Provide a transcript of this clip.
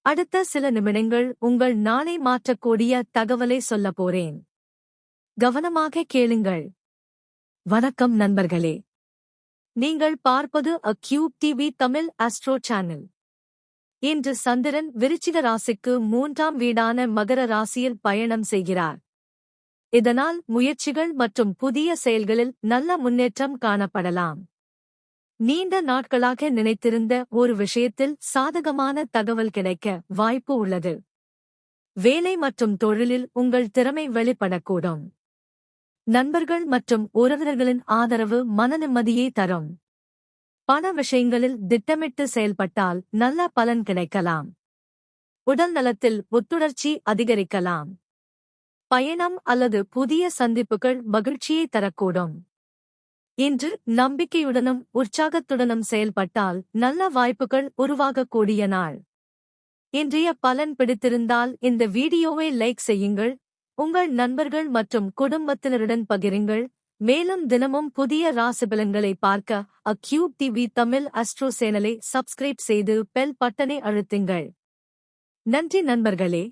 அடுத்த சில நிமிடங்கள் உங்கள் நாளை மாற்றக்கூடிய தகவலை சொல்லப் போறேன். கவனமாக கேளுங்கள். வணக்கம் நண்பர்களே. நீங்கள் பார்ப்பது A Cube TV Tamil astro channel. இன்று சந்திரன் விருச்சிக ராசிக்கு 3ஆம் வீடான மகர ராசியில் பயணம் செய்கிறார். இதனால் முயற்சிகள் மற்றும் புதிய செயல்களில் நல்ல முன்னேற்றம் காணப்படலாம். நீண்ட நாட்களாக நினைத்திருந்த ஒரு விஷயத்தில் சாதகமான தகவல் கிடைக்க வாய்ப்பு உள்ளது. வேலை மற்றும் தொழிலில் உங்கள் திறமை வெளிப்படக்கூடும். நண்பர்கள் மற்றும் உறவினர்களின் ஆதரவு மனநிம்மதியை தரும். பண விஷயங்களில் திட்டமிட்டு செயல்பட்டால் நல்ல பலன் கிடைக்கலாம். உடல் நலத்தில் ஒத்துணர்ச்சி அதிகரிக்கலாம். பயணம் அல்லது புதிய சந்திப்புகள் மகிழ்ச்சியை தரக்கூடும். இன்று நம்பிக்கையுடனும் உற்சாகத்துடனும் செயல்பட்டால் நல்ல வாய்ப்புகள் உருவாகக்கூடிய நாள். இன்றைய பலன் பிடித்திருந்தால் இந்த வீடியோவை லைக் செய்யுங்கள். உங்கள் நண்பர்கள் மற்றும் குடும்பத்தினருடன் பகிருங்கள். மேலும் தினமும் புதிய ராசிபலன்களை பார்க்க A Cube TV Tamil astro சேனலை சப்ஸ்கிரைப் செய்து பெல் பட்டனை அழுத்துங்கள். நன்றி நண்பர்களே.